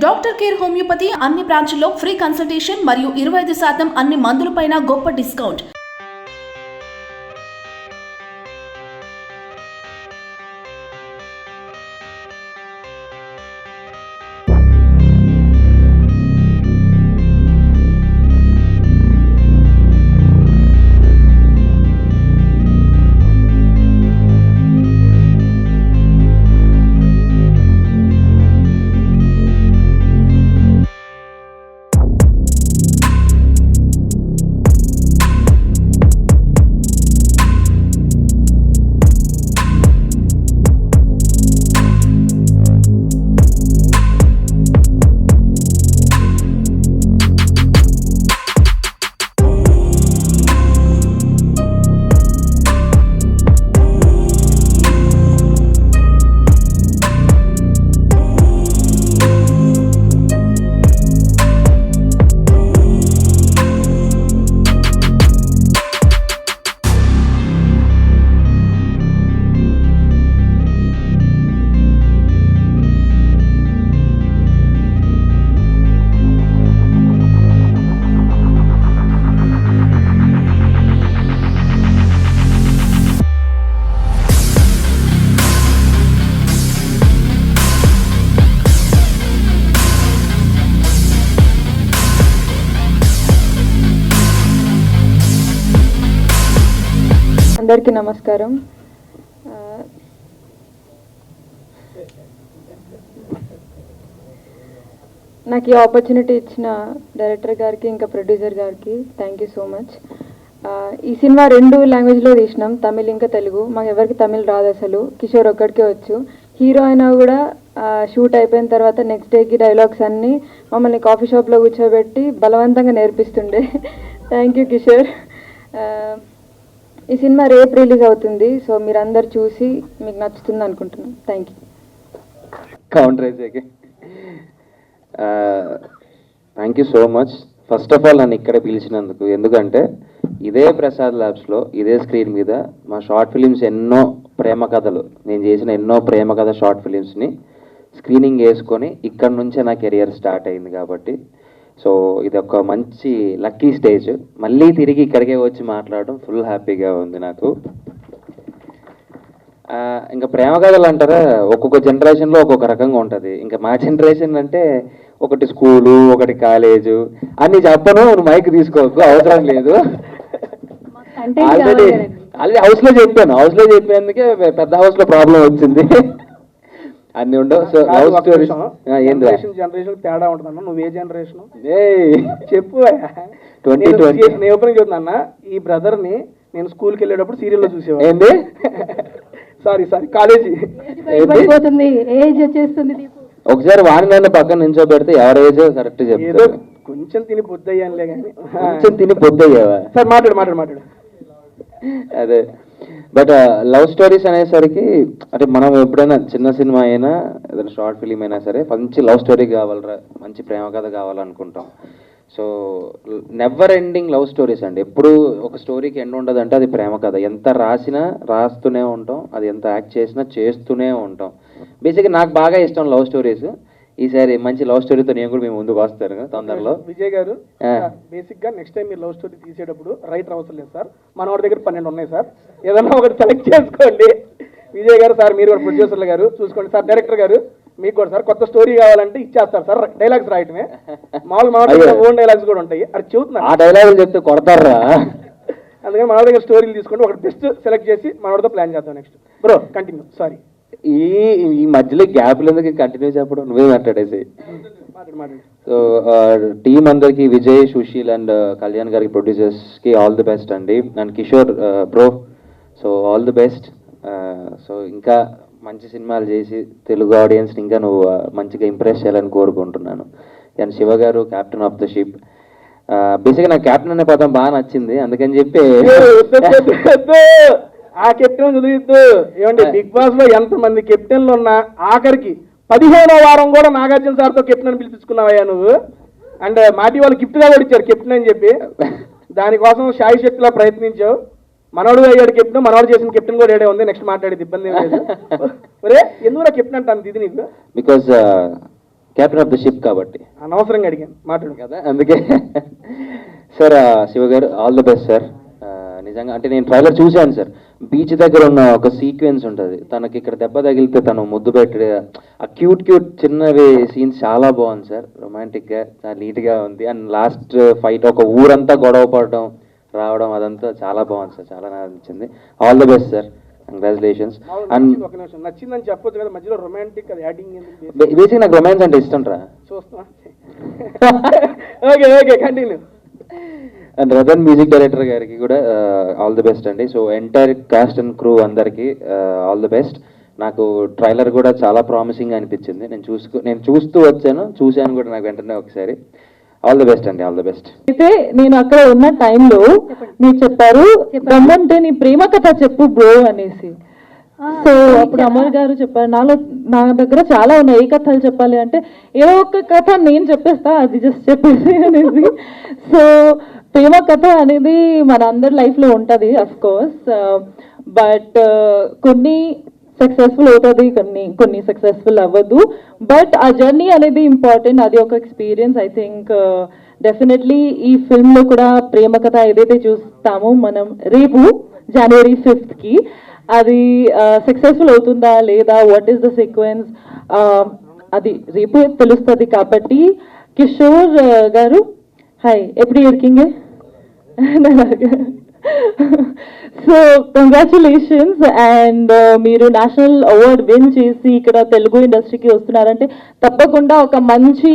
Doctor care homeopathy అన్ని బ్రాంచ్ల్లో free consultation మరియు 25% అన్ని మందులపైన గొప్ప డిస్కౌంట్. అందరికీ నమస్కారం. నాకు ఈ ఆపర్చునిటీ ఇచ్చిన డైరెక్టర్ గారికి ఇంకా ప్రొడ్యూసర్ గారికి థ్యాంక్ యూ సో మచ్. ఈ సినిమా 2 లాంగ్వేజ్లో తీసినాం, తమిళ్ ఇంకా తెలుగు. మాకు ఎవరికి తమిళ్ రాదు అసలు, కిషోర్ ఒక్కడికే వచ్చు. హీరో అయినా కూడా షూట్ అయిపోయిన తర్వాత నెక్స్ట్ డేకి డైలాగ్స్ అన్నీ మమ్మల్ని కాఫీ షాప్లో కూర్చోబెట్టి బలవంతంగా నేర్పిస్తుండే. Thank you Kishore. ఈ సినిమా రేపు రిలీజ్ అవుతుంది, సో మీరు అందరు చూసి మీకు నచ్చుతుంది అనుకుంటున్నాను. Thank you. Thank you so much. First of all నన్ను ఇక్కడ పిలిచినందుకు, ఎందుకంటే ఇదే ప్రసాద్ ల్యాబ్స్లో ఇదే స్క్రీన్ మీద మా షార్ట్ ఫిలిమ్స్ ఎన్నో ప్రేమ కథలు, నేను చేసిన ఎన్నో ప్రేమ కథ షార్ట్ ఫిలిమ్స్ని స్క్రీనింగ్ వేసుకొని ఇక్కడ నుంచే నా కెరియర్ స్టార్ట్ అయింది. కాబట్టి సో ఇది ఒక మంచి లక్కీ స్టేజ్. మళ్ళీ తిరిగి ఇక్కడికే వచ్చి మాట్లాడడం ఫుల్ హ్యాపీగా ఉంది నాకు. ఇంకా ప్రేమ కథలు అంటారా, ఒక్కొక్క జనరేషన్లో ఒక్కొక్క రకంగా ఉంటుంది. ఇంకా మా జనరేషన్ అంటే ఒకటి స్కూలు, ఒకటి కాలేజు అన్ని చెప్పను, మైక్ తీసుకోకు, అవసరం లేదు. ఆల్రెడీ హౌస్లో చెప్పేందుకే పెద్ద హౌస్లో ప్రాబ్లం వచ్చింది. అన్ని ఉండవు. సో లవ్ స్టోరీస్ జనరేషన్ తేడా ఉంటుందన్న. నువ్వు ఏ జనరేషన్ చెప్పు. 2020 నేను ఓపెనింగ్ చెప్తున్నా, ఈ బ్రదర్ ని నేను స్కూల్కి వెళ్ళేటప్పుడు సీరియల్లో చూసేవాడు. ఏంటి సారీ కాలేజీ ఏజ్ వచ్చేస్తుంది. ఒకసారి వాణి నన్ను పక్కన నించోబెడితే ఎవరి ఏజ్ కరెక్ట్ చెప్తారు. కొంచెం తిని పొద్దయ్యానులే కానీ. కొంచెం తిని పొద్దయ్యావా? సార్ మాట్లాడు. అదే. బట్ లవ్ స్టోరీస్ అనేసరికి అంటే మనం ఎప్పుడైనా చిన్న సినిమా అయినా ఏదైనా షార్ట్ ఫిలిం అయినా సరే మంచి లవ్ స్టోరీ కావాలరా, మంచి ప్రేమ కథ కావాలనుకుంటాం. So never ending love stories అండి. ఎప్పుడు ఒక స్టోరీకి ఎండ్ ఉండదు అంటే అది ప్రేమ కథ. ఎంత రాసినా రాస్తూనే ఉంటాం, అది ఎంత యాక్ట్ చేసినా చేస్తూనే ఉంటాం. బేసిక్గా నాకు బాగా ఇష్టం లవ్ స్టోరీస్. ఈసారి మంచి లవ్ స్టోరీతో నేను కూడా మేము ముందుకు వస్తాను తొందరలో. విజయ్ గారు, బేసిక్ గా నెక్స్ట్ టైం మీరు లవ్ స్టోరీ తీసేటప్పుడు రైటర్ అవసరం లేదు సార్, మన వాడి దగ్గర 12 ఉన్నాయి సార్, ఏదన్నా ఒకటి సెలెక్ట్ చేసుకోండి. విజయ్ గారు సార్, మీరు కూడా ప్రొడ్యూసర్లు గారు చూసుకోండి సార్. డైరెక్టర్ గారు మీకు కూడా సార్ కొత్త స్టోరీ కావాలంటే ఇచ్చేస్తారు సార్. డైలాగ్స్ రాయటమే మామూలు ఓన్ డైలాగ్స్ కూడా ఉంటాయి, అది చెబుతున్నా. ఆ డైలాగులు చెప్తే కొడతారా? అందుకని మన దగ్గర స్టోరీలు తీసుకుంటే ఒకటి బెస్ట్ సెలెక్ట్ చేసి మనతో ప్లాన్ చేద్దాం. Next bro continue. సారీ, ఈ మధ్యలో గ్యాప్లు ఎందుకు కంటిన్యూ చెప్పడం, నువ్వే మాట్లాడేసి. సో టీం అందరికి, విజయ్, సుశీల్ అండ్ కళ్యాణ్ గారికి, ప్రొడ్యూసర్స్కి ఆల్ ది బెస్ట్ అండి. And Kishore bro, so all the best. So ఇంకా మంచి సినిమాలు చేసి తెలుగు ఆడియన్స్ని ఇంకా నువ్వు మంచిగా ఇంప్రెస్ చేయాలని కోరుకుంటున్నాను. అండ్ శివ గారు, క్యాప్టెన్ ఆఫ్ ద షిప్. బేసిక్గా నాకు క్యాప్టెన్ అనే పదం బాగా నచ్చింది, అందుకని చెప్పి ఆ కెప్టెన్ చదివిద్దు. ఏమండి, బిగ్ బాస్ లో ఎంత మంది కెప్టెన్లు ఉన్నా ఆఖరికి 15వ వారం కూడా నాగార్జున సార్తో కెప్టెన్ అని పిలిపించుకున్నావయ్యా నువ్వు. అండ్ మాటి వాళ్ళు గిఫ్ట్ గా కూడా ఇచ్చారు కెప్టెన్ అని చెప్పి. దానికోసం శాయి శక్తిలో ప్రయత్నించావు. మనోడు అయ్యాడు కెప్టెన్, మనోడు చేసిన కెప్టెన్ కూడా ఏడే ఉంది. నెక్స్ట్ మాట్లాడేది ఇబ్బంది ఏం లేదు. ఒరే ఎందుకు కెప్టెన్ అంటాను ఇది నీకు? Because captain of the ship కాబట్టి అనవసరంగా అడిగాను మాట్లాడు. కదా, అందుకే సార్ శివ గారు ఆల్ ది బెస్ట్ సార్. నిజంగా అంటే నేను ట్రైలర్ చూశాను సార్. బీచ్ దగ్గర ఉన్న ఒక సీక్వెన్స్ ఉంటుంది, తనకి ఇక్కడ దెబ్బ తగిలితే తను ముద్దు పెట్టి ఆ క్యూట్ చిన్నవి సీన్స్ చాలా బాగుంది సార్. రొమాంటిక్గా చాలా నీట్గా ఉంది. అండ్ లాస్ట్ ఫైట్ ఒక ఊరంతా గొడవ పడడం రావడం అదంతా చాలా బాగుంది సార్, చాలా నాకు నచ్చింది. All the best sir, congratulations. And ఒక నిమిషం, నచ్చిందని చెప్పొచ్చు కదా, మధ్యలో రొమాంటిక్ అది యాడింగ్ బేసిక్ నాకు రొమాన్స్ అంటే ఇష్టం రా. చూస్తున్నా. Okay okay, continue. And Ratan music director గారికి కూడా ఆల్ ది బెస్ట్ అండి. So entire cast and crew అందరికీ ఆల్ ది బెస్ట్. నాకు ట్రైలర్ కూడా చాలా ప్రామిసింగ్ అనిపించింది. నేను చూస్తూ వచ్చాను, చూశాను కూడా నాకు వెంటనే ఒకసారి. ఆల్ ది బెస్ట్ అండి, ఆల్ ది బెస్ట్. అయితే నేను అక్కడ ఉన్న టైంలో మీరు చెప్పారు రమ్మంటే నీ ప్రేమ కథ చెప్పు బ్రో అనేసి. సో అప్పుడు అమర్ గారు చెప్పారు, నా దగ్గర చాలా ఉన్నాయి, ఏ కథలు చెప్పాలి అంటే ఏదో ఒక కథ నేను చెప్పేస్తా, అది జస్ట్ చెప్పేసి అనేసి. సో ప్రేమ కథ అనేది మన అందరి లైఫ్లో ఉంటుంది అఫ్ కోర్స్, బట్ కొన్ని సక్సెస్ఫుల్ అవుతుంది, కొన్ని సక్సెస్ఫుల్ అవ్వదు. బట్ ఆ జర్నీ అనేది ఇంపార్టెంట్, అది ఒక ఎక్స్పీరియన్స్. ఐ థింక్ డెఫినెట్లీ ఈ ఫిల్మ్లో కూడా ప్రేమ కథ ఏదైతే చూస్తామో మనం రేపు January 5th అది సక్సెస్ఫుల్ అవుతుందా లేదా, వాట్ ఈస్ ద సీక్వెన్స్, అది రేపు తెలుస్తుంది. కాబట్టి కిషోర్ గారు హాయ్, ఎప్పుడు ఇరికింగే. So congratulations. అండ్ మీరు నేషనల్ అవార్డ్ విన్ చేసి ఇక్కడ తెలుగు ఇండస్ట్రీకి వస్తున్నారంటే తప్పకుండా ఒక మంచి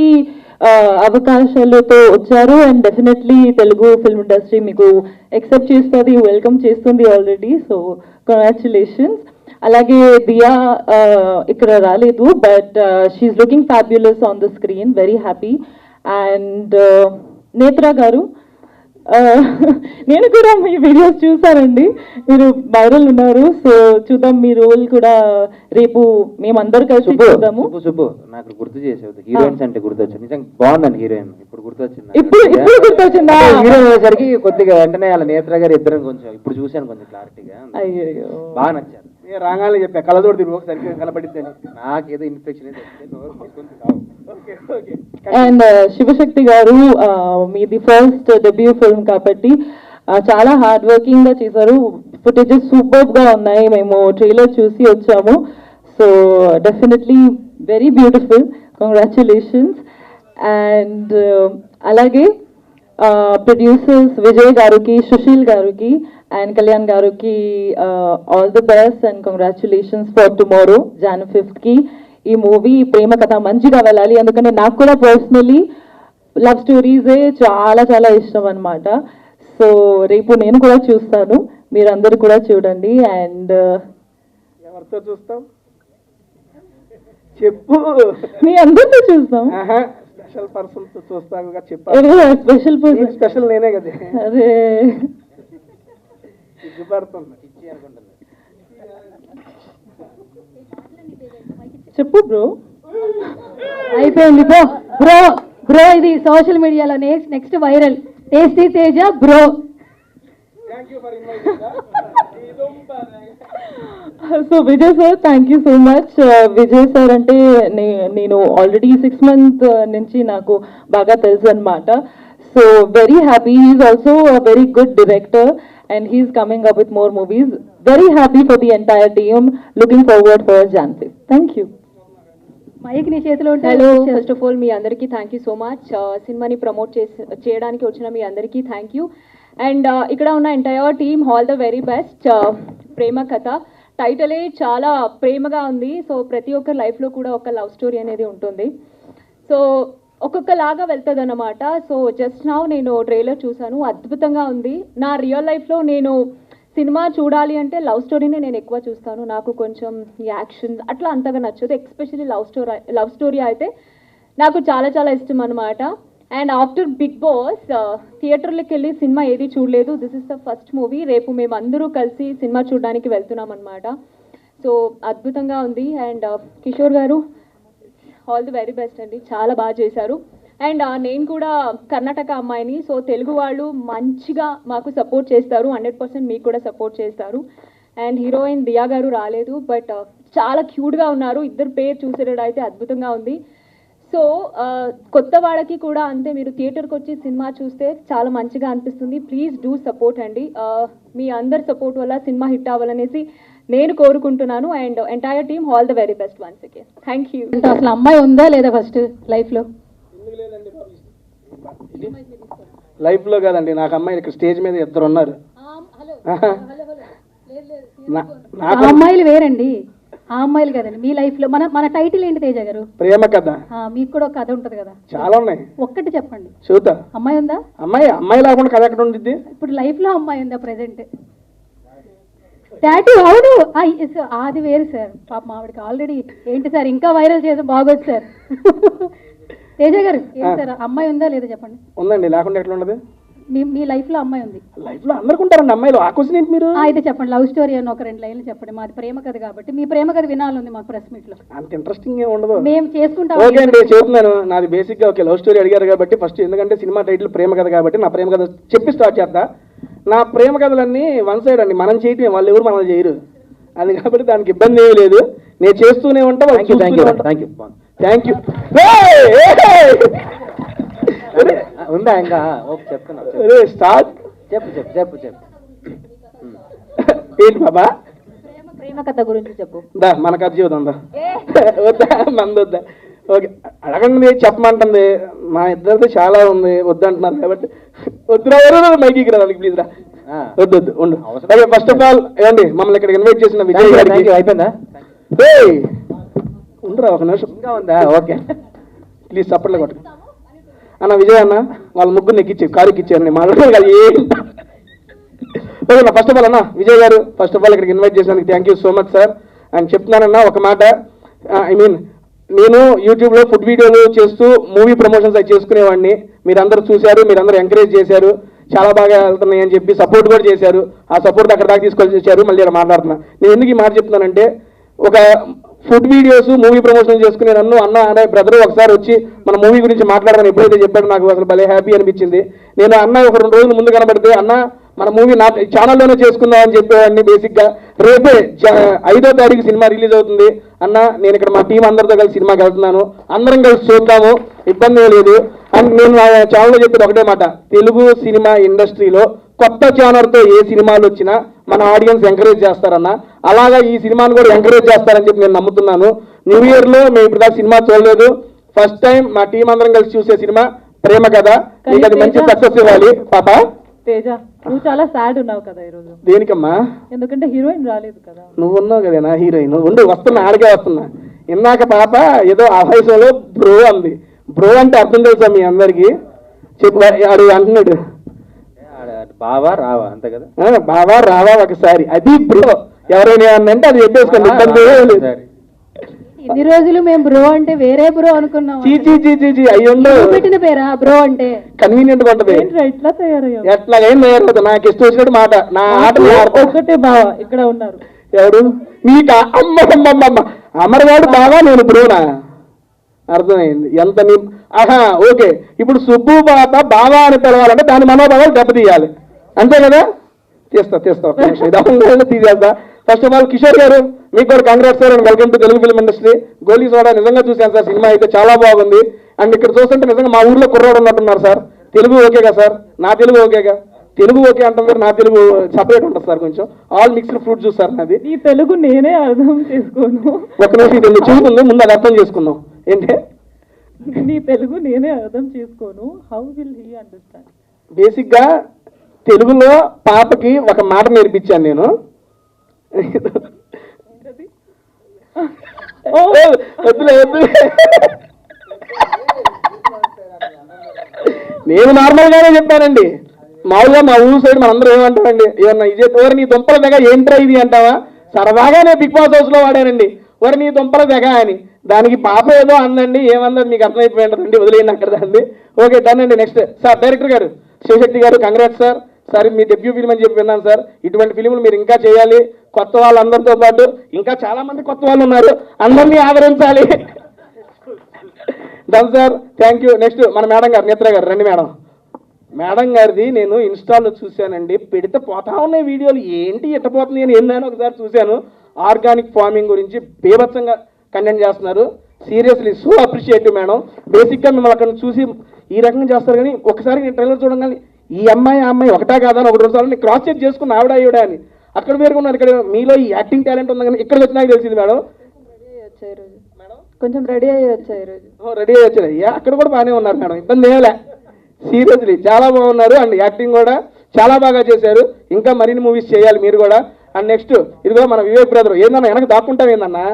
అవకాశాలతో వచ్చారు. And definitely Telugu film industry మీకు ఎక్సెప్ట్ చేస్తుంది, వెల్కమ్ చేస్తుంది ఆల్రెడీ. So congratulations. అలాగే దియా ఇక్కడ రాలేదు, but she's looking fabulous on the screen, very happy. And నేత్ర గారు, నేను కూడా మీ వీడియోస్ చూసానండి, మీరు వైరల్ ఉన్నారు. సో చూద్దాం, మీ రోల్ కూడా రేపు మేమందరూ కలిసి చూద్దాము. సుబ్బు నాకు గుర్తు చేసేది, హీరోయిన్స్ అంటే గుర్తొచ్చింది. నిజంగా బాగుందని హీరోయిన్ ఇప్పుడు గుర్తొచ్చింది. ఇప్పుడు గుర్తొచ్చిందా? హీరోయిన్ అయ్యేసరికి కొద్దిగా వెంటనే వాళ్ళ నేత్ర గారు ఇద్దరం కొంచెం ఇప్పుడు చూశాను, కొంచెం క్లారిటీగా. అయ్యో బాగా నచ్చారు. రాగానే చెప్పా కళ్ళతోటి తిరుగు సరిగ్గా కనపడిద్దని. నాకేదో ఇన్ఫెక్షన్ అండ్ శివశక్తి గారు, మీది ఫస్ట్ డెబ్యూ ఫిల్మ్ కాబట్టి చాలా హార్డ్ వర్కింగ్ గా చేశారు. ఫుటేజెస్ సూపర్ గా ఉన్నాయి, మేము ట్రైలర్ చూసి వచ్చాము. So definitely very beautiful, congratulations. And అలాగే ప్రొడ్యూసర్స్ విజయ్ గారికి, సుశీల్ గారికి అండ్ కళ్యాణ్ గారికి all the best and congratulations for tomorrow January 5th. ఈ మూవీ ప్రేమ కథ మంచిగా వెళ్ళాలి, ఎందుకంటే నాకు కూడా పర్సనలీ లవ్ స్టోరీసే చాలా చాలా ఇష్టం అనమాట. సో రేపు నేను కూడా చూస్తాను, మీరందరూ కూడా చూడండి. అండ్ ఎవరితో చూస్తాం చెప్పు. మీ అందరితో చూస్తాం. స్పెషల్ పర్సన్ తో చూస్తావు చెప్పాలి. స్పెషల్ పర్సన్, స్పెషల్ నేనే కదా. అదే చెప్పు బ్రో. అయిపోయింది బ్రో. బ్రో బ్రో ఇది సోషల్ మీడియాలో next viral tasty Teja bro. So Vijay sir, thank you so much. Vijay sir అంటే నేను ఆల్రెడీ 6 months నుంచి నాకు బాగా తెలుసు అనమాట. So very happy. He's also a very good director and he's coming up with more movies. Very happy for the entire team. Looking forward for January 5th. Thank you. Mike నీ చేతిలో ఉంటే. Hello, first of all మీ అందరికీ thank you so much. సినిమాని promote చేయడానికి వచ్చిన మీ అందరికీ థ్యాంక్ యూ. అండ్ ఇక్కడ ఉన్న entire team all the very best. ప్రేమ కథ టైటిలే చాలా ప్రేమగా ఉంది. సో ప్రతి ఒక్కరి లైఫ్లో కూడా ఒక లవ్ స్టోరీ అనేది ఉంటుంది. సో ఒక్కొక్కలాగా వెళ్తుంది అన్నమాట. సో జస్ట్ నౌ నేను ట్రైలర్ చూశాను, అద్భుతంగా ఉంది. నా రియల్ లైఫ్లో నేను సినిమా చూడాలి అంటే లవ్ స్టోరీనే నేను ఎక్కువ చూస్తాను. నాకు కొంచెం యాక్షన్ అట్లా అంతగా నచ్చదు, ఎస్పెషల్లీ లవ్ స్టోరీ అయితే నాకు చాలా చాలా ఇష్టం అనమాట. అండ్ ఆఫ్టర్ బిగ్ బాస్ థియేటర్లోకి వెళ్ళి సినిమా ఏది చూడలేదు. This is the first movie. రేపు మేము అందరూ కలిసి సినిమా చూడడానికి వెళ్తున్నాం అనమాట. సో అద్భుతంగా ఉంది. అండ్ కిషోర్ గారు ఆల్ ది వెరీ బెస్ట్ అండి, చాలా బాగా చేశారు. అండ్ నేను కూడా కర్ణాటక అమ్మాయిని. సో తెలుగు వాళ్ళు మంచిగా మాకు సపోర్ట్ చేస్తారు, 100% మీకు కూడా సపోర్ట్ చేస్తారు. అండ్ హీరోయిన్ దియా గారు రాలేదు, బట్ చాలా క్యూట్గా ఉన్నారు. ఇద్దరు పేరు చూసేటట్టు అయితే అద్భుతంగా ఉంది. సో కొత్త వాళ్ళకి కూడా అంతే, మీరు థియేటర్కి వచ్చి సినిమా చూస్తే చాలా మంచిగా అనిపిస్తుంది. ప్లీజ్ డూ సపోర్ట్ అండి. మీ అందరి సపోర్ట్ వల్ల సినిమా హిట్ అవ్వాలనేసి నేను కోరుకుంటున్నాను. And entire team all the very best once again. Thank you. అంటే అసలు అమ్మాయి ఉందా లేదా ఫస్ట్ లైఫ్లో? లైఫ్లో కాదండి, నాకు అమ్మాయి ఇక్కడ స్టేజ్ మీద ఇద్దరు ఉన్నారు. ఆ అమ్మాయిలు వేరండి, ఆ అమ్మాయిలు కదండి మీ లైఫ్లో. మన టైటిల్ ఏంటి తేజ గారు? ప్రేమ కథ. మీకు కూడా ఒక కథ ఉంటుంది కదా, చాలా ఉన్నాయి. ఒక్కటి చెప్పండి. చూద్దాం. అమ్మాయి ఉందా? అమ్మాయి లేకుండా కథ ఎక్కడ ఉంటుంది? ఇప్పుడు లైఫ్లో అమ్మాయి ఉందా ప్రెసెంట్? టాటూ అవును, అది వేరు సార్. పాప ఆవిడకి ఆల్రెడీ ఏంటి సార్ ఇంకా వైరల్ చేసి బాగోదు సార్. తేజ గారు ఏంటి సార్, అమ్మాయి ఉందా లేదా చెప్పండి. ఉందండి, లేకుండా ఎట్లా ఉండదు? మీ లైఫ్లో అమ్మాయి ఉంది? లైఫ్లో అందరికి ఉంటారండి అమ్మాయిలు. ఆ క్వశ్చన్ ఏంటి మీరు? అయితే చెప్పండి, లవ్ స్టోరీ అని ఒక 2 లైన్లు చెప్పండి. మాది ప్రేమ కథ కాబట్టి మీ ప్రేమ కథ వినాలని మాకు ప్రెస్ మీట్లో. అంత ఇంట్రెస్టింగ్ ఏమి ఉండదు. మేము చేసుకుంటాం. ఓకే అండి, చెబుతున్నాను. నాది బేసిక్గా ఓకే, లవ్ స్టోరీ అడిగారు కాబట్టి ఫస్ట్, ఎందుకంటే సినిమా టైటిల్ ప్రేమ కథ కాబట్టి నా ప్రేమ కథ చెప్పి స్టార్ట్ చేస్తా. నా ప్రేమ కథలన్నీ వన్ సైడ్ అండి, మనం చేయటమే, వాళ్ళు ఎవరు మనల్ని చేయరు. అది కాబట్టి దానికి ఇబ్బంది ఏమీ లేదు. నేను చేస్తూనే ఉంటా. Thank you. ఉందా ఇంకా? ఓకే, చెప్తున్నా. స్టార్ట్. చెప్పు. ఏంటి బాబా? ప్రేమ కథ గురించి చెప్పు. దా మన కథ చూద్దాం. వద్దా? మంది వద్దా? ఓకే, అడగండి, చెప్పమంటుంది. మా ఇద్దరితో చాలా ఉంది, వద్దంటున్నారు కాబట్టి వద్దురా, మైకి రా ప్లీజ్ రా. వద్దు ఉండు. ఫస్ట్ ఆఫ్ ఆల్ ఏమండి, మమ్మల్ని ఇక్కడ ఇన్వైట్ చేసిన విజయ్ గారికి అయిపోయిందా? ఉండరా ఒక నిమిషం. ఇంకా ఉందా? ఓకే, ప్లీజ్ సప్పట్లో కొట్టు అన్న. విజయ్ అన్న వాళ్ళ ముగ్గురు ఎక్కిచ్చారు, కారు ఎక్కిచ్చారు. మాట్లాడాలి ఓకే. ఫస్ట్ ఆఫ్ ఆల్ అన్న Vijay garu, first of all ఇక్కడికి ఇన్వైట్ చేసినందుకు thank you so much sir. And చెప్తున్నానన్నా ఒక మాట, నేను యూట్యూబ్లో ఫుడ్ వీడియోలు చేస్తూ మూవీ ప్రమోషన్స్ అవి చేసుకునేవాడిని. మీరందరూ చూశారు, మీరందరూ ఎంకరేజ్ చేశారు, చాలా బాగా వెళ్తున్నాయి అని చెప్పి సపోర్ట్ కూడా చేశారు. ఆ సపోర్ట్ అక్కడ దాకా తీసుకొని వచ్చారు. మళ్ళీ ఇక్కడ మాట్లాడుతున్నా. నేను ఎందుకు ఈ మాట చెప్తున్నానంటే, ఒక ఫుడ్ వీడియోస్ మూవీ ప్రమోషన్ చేసుకునే నన్ను అన్న బ్రదర్ ఒకసారి వచ్చి మన మూవీ గురించి మాట్లాడమని ఎప్పుడైతే చెప్పాడు, నాకు అసలు భలే హ్యాపీ అనిపించింది. నేను అన్న ఒక 2 రోజుల ముందు కనబడితే, అన్న మన మూవీ నా ఛానల్లోనే చేసుకుందాం అని చెప్పేవాడిని. బేసిక్గా రేపే 5వ తారీఖు సినిమా రిలీజ్ అవుతుంది అన్న, నేను ఇక్కడ మా టీం అందరితో కలిసి సినిమాకి వెళ్తున్నాను, అందరం కలిసి చూద్దాము, ఇబ్బంది లేదు. అండ్ నేను నా ఛానల్లో చెప్పేది ఒకటే మాట, తెలుగు సినిమా ఇండస్ట్రీలో కొత్త ఛానల్తో ఏ సినిమాలు వచ్చినా మన ఆడియన్స్ ఎంకరేజ్ చేస్తారన్న, అలాగా ఈ సినిమాను కూడా ఎంకరేజ్ చేస్తారని చెప్పి నేను నమ్ముతున్నాను. న్యూ ఇయర్లో మేము ఇప్పుడు దాకా సినిమా చూడలేదు, ఫస్ట్ టైం మా టీం అందరం కలిసి చూసే సినిమా ప్రేమ కథ. మీకు అది మంచి సక్సెస్ ఇవ్వాలి పాప. తేజ, నువ్వు చాలా సాడ్ ఉన్నావు కదా ఈరోజు. దేనికమ్మా? ఎందుకంటే హీరోయిన్ రాలేదు కదా. నువ్వు ఉన్నావు కదేనా హీరోయిన్. ఉండు వస్తున్నా, ఆడికే వస్తున్నా. ఇందాక పాప ఏదో ఆవేశంలో బ్రో అంది. బ్రో అంటే అర్థం తెలుసా మీ అందరికి? చెప్పు. ఆడు అంటున్నాడు బావా రావా, అంతే కదా? బావా రావా ఒకసారి, అది బ్రో. ఎవరైనా అంటే అది చెప్పేసుకోండి, ఇబ్బంది లేదు. ఇన్ని రోజులు మేము బ్రో అంటే వేరే బ్రో అనుకున్నాం. అయ్యుండో పెట్టిన పేరా బ్రో అంటే? కన్వీనియంట్ గా ఉంటది. ఎట్లా తయారయ్యా? ఎట్లాగైనా తయారవుతుంది. నాకు ఇష్టం వచ్చినట్టు మాట, నా ఆట ఒక్కటే బావా ఇక్కడ ఉన్నారు. ఎవడు నీకు? అమ్మ అమరవాడు బావా, నేను బ్రోనా? అర్థమైంది ఎంత నీ. ఆహా ఓకే. ఇప్పుడు సుబ్బు బాబా బావా అని పిలవాలంటే దాని మనోభావాలు దెబ్బతీయాలి, అంతే కదా? తీస్తా తీసేస్తా. ఫస్ట్ ఆఫ్ ఆల్ కిషోర్ గారు, మీకు కూడా congrats sir and welcome to Telugu film industry. Goli soda నిజంగా చూశాను సార్, సినిమా అయితే చాలా బాగుంది. అండ్ ఇక్కడ చూస్తుంటే నిజంగా మా ఊర్లో కుర్రాడు ఉన్నట్టున్నారు సార్. తెలుగు ఓకేగా సార్? నా తెలుగు ఓకేగా? తెలుగు ఓకే అంటాం సార్, నా తెలుగు సపరేట్ ఉంటుంది సార్, కొంచెం all mixed fruit juice sir నాది. నీ తెలుగు నేనే అర్థం చేసుకోను. ఒక నిమిషం ఇది చూస్తుంది, ముందు అది అర్థం చేసుకుందాం. ఏంటి? నీ తెలుగు నేనే అర్థం చేసుకోను. How will he understand? బేసిక్గా తెలుగులో పాపకి ఒక మాట నేర్పించాను నేను. నేను నార్మల్ గానే చెప్పానండి. మామూలుగా మా ఊరు సైడ్ మనందరూ ఏమంటారండి, ఏమన్నా ఇది ఓరి నీ దుంపల దగ్గర ఏంట్రా ఇది అంటావా? సరదాగానే బిగ్ బాస్ హౌస్ లో వాడానండి, ఓరి నీ దుంపల దగ్గర అని. దానికి పాప ఏదో అందండి, ఏమందని మీకు అర్థమైపోయిందండి, వదిలేయండి అక్కడ దాన్ని. ఓకే డన్ అండి. నెక్స్ట్ సార్ డైరెక్టర్ గారు శివశక్తి గారు, కంగ్రాట్స్ సార్. సార్ మీ డెబ్యూ ఫిల్మ్ అని చెప్పి విన్నాను సార్. ఇటువంటి ఫిలింలు మీరు ఇంకా చేయాలి, కొత్త వాళ్ళందరితో పాటు ఇంకా చాలా మంది కొత్త వాళ్ళు ఉన్నారు, అందరినీ ఆదరించాలి. Done sir, thank you. Next మన మేడం గారు, నేత్ర గారు రండి. మేడం గారిది నేను ఇన్స్టాల్లో చూశానండి, పెడితే పోతా ఉన్నాయి వీడియోలు, ఏంటి ఎట్టపోతుంది నేను ఏందని ఒకసారి చూశాను. ఆర్గానిక్ ఫార్మింగ్ గురించి బీభత్సంగా కంటెంట్ చేస్తున్నారు. Seriously so appreciative madam. బేసిక్గా మిమ్మల్ని అక్కడ చూసి ఈ రకంగా చేస్తారు కానీ ఒకసారి నేను ట్రైలర్ చూడగానే ఈ అమ్మాయి ఆ అమ్మాయి ఒకటా కాదా అని 1-2 సార్లు క్రాస్ చెక్ చేసుకున్న ఆవిడ అని అక్కడ వేరుగా ఉన్నారు. ఇక్కడ మీలో ఈ యాక్టింగ్ టాలెంట్ ఉంది కానీ ఇక్కడికి వచ్చినాక తెలిసింది మేడం. కొంచెం రెడీ అయ్యి వచ్చాయి ఈరోజు. రెడీ అయ్యి వచ్చారు అయ్యా, అక్కడ కూడా బాగానే ఉన్నారు మేడం, ఇబ్బంది ఏమలే. సీరియస్లీ చాలా బాగున్నారు అండ్ యాక్టింగ్ కూడా చాలా బాగా చేశారు. ఇంకా మరిన్ని మూవీస్ చేయాలి మీరు కూడా. అండ్ నెక్స్ట్ ఇదిగో మన వివేక్ బ్రదర్ ఏందన్నా వెనక దాక్కుంటాం ఏందన్నా,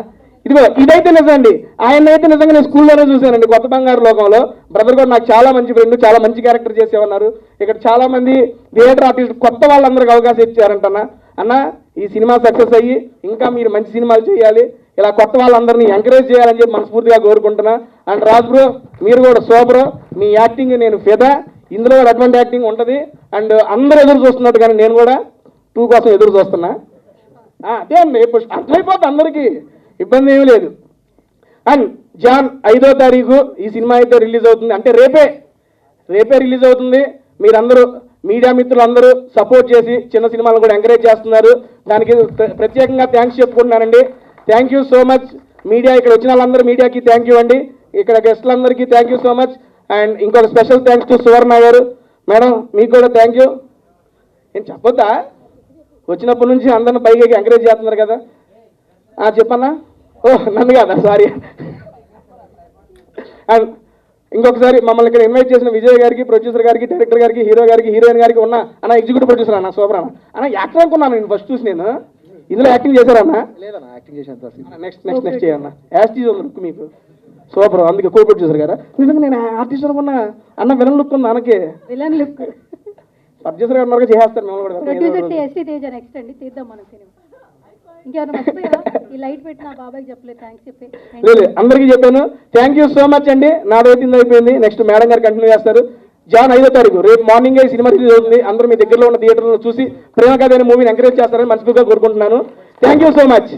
ఇదిగో ఇదైతే నిజం అండి. ఆయన అయితే నిజంగా నేను స్కూల్లోనే చూశానండి, కొత్త బంగారు లోకంలో. బ్రదర్ కూడా నాకు చాలా మంచి ఫ్రెండ్, చాలా మంచి క్యారెక్టర్ చేసే ఉన్నారు. ఇక్కడ చాలా మంది థియేటర్ ఆర్టిస్ట్ కొత్త వాళ్ళందరికీ అవకాశం ఇచ్చారంటన్నా. అన్న ఈ సినిమా సక్సెస్ అయ్యి ఇంకా మీరు మంచి సినిమాలు చేయాలి, ఇలా కొత్త వాళ్ళందరినీ ఎంకరేజ్ చేయాలని చెప్పి మనస్ఫూర్తిగా కోరుకుంటున్నా. అండ్ రాజ్ బ్రో మీరు కూడా సూపర్, మీ యాక్టింగ్ నేను ఫిదా, ఇందులో కూడా అటువంటి యాక్టింగ్ ఉంటుంది. అండ్ అందరూ ఎదురు చూస్తున్నట్టు కానీ నేను కూడా 2 కోసం ఎదురు చూస్తున్నా. అదే అండి అర్థమైపోతుంది అందరికీ, ఇబ్బంది ఏమీ లేదు. అండ్ జాన్ 5వ తారీఖు ఈ సినిమా అయితే రిలీజ్ అవుతుంది, అంటే రేపే రిలీజ్ అవుతుంది. మీరందరూ మీడియా మిత్రులు అందరూ సపోర్ట్ చేసి చిన్న సినిమాలు కూడా ఎంకరేజ్ చేస్తున్నారు, దానికి ప్రత్యేకంగా థ్యాంక్స్ చెప్పుకుంటున్నానండి. Thank you so much media, ఇక్కడ వచ్చిన వాళ్ళందరూ మీడియాకి థ్యాంక్ యూ అండి, ఇక్కడ గెస్టులందరికీ thank you so much. And ఇంకొక special thanks to Suvarna garu madam, మీకు కూడా థ్యాంక్ యూ. నేను చెప్పొద్దా, వచ్చినప్పటి నుంచి అందరిని పైకి ఎంకరేజ్ చేస్తున్నారు కదా. చెప్పన్నా, నన్ను కదా, సారీ. అండ్ ఇంకొకసారి మమ్మల్ని ఇక్కడ ఇన్వైట్ చేసిన విజయ్ గారికి, ప్రొడ్యూసర్ గారికి, డైరెక్టర్ గారికి, హీరో గారికి, హీరోయిన్ గారికి ఉన్న అన్న ఎగ్జిక్యూటివ్ ప్రొడ్యూసర్ అన్న సూపర్ అన్న యాక్టర్ అనుకున్నాను నేను ఫస్ట్ చూసి. నేను ఇందులో యాక్టింగ్ చేశారన్నా? లేదన్నా యాక్టింగ్ చేశాను. నెక్స్ట్ చేయన్నా, యాస్టీజ్ ఉంది లుక్ మీకు సూపర్, అందుకే కో ప్రొడ్యూసర్ గారా. నిజంగా నేను ఆర్టిస్ట్ అనుకున్నా అన్న, విలన్ లుక్ ఉంది అన్నకి. విలన్ లుక్ ప్రొడ్యూసర్ గారు ఉన్నారు చేస్తారు మేము కూడా. ప్రొడ్యూసర్ ఎస్టీ తేజ నెక్స్ట్ అండి, తీద్దాం మన సినిమా. ఇంకేమైనా మర్చిపోయారా? ఈ లైట్ పెట్టిన బాబాయ్కి చెప్పలేదు థ్యాంక్స్ చెప్పి. లేదు అందరికీ చెప్పాను, థ్యాంక్ యూ సో మచ్ అండి. నాదైతే అయిపోయింది, నెక్స్ట్ మేడం గారు కంటిన్యూ చేస్తారు. జాన్ 5వ తారీఖు రేపు మార్నింగ్ ఈ సినిమా రిలీజ్ అవుతుంది. అందరూ మీ దగ్గరలో ఉన్న థియేటర్లో చూసి ప్రేమ కథ అనే మూవీని ఎంకరేజ్ చేస్తారని మనస్ఫూర్తిగా కోరుకుంటున్నాను. Thank you so much.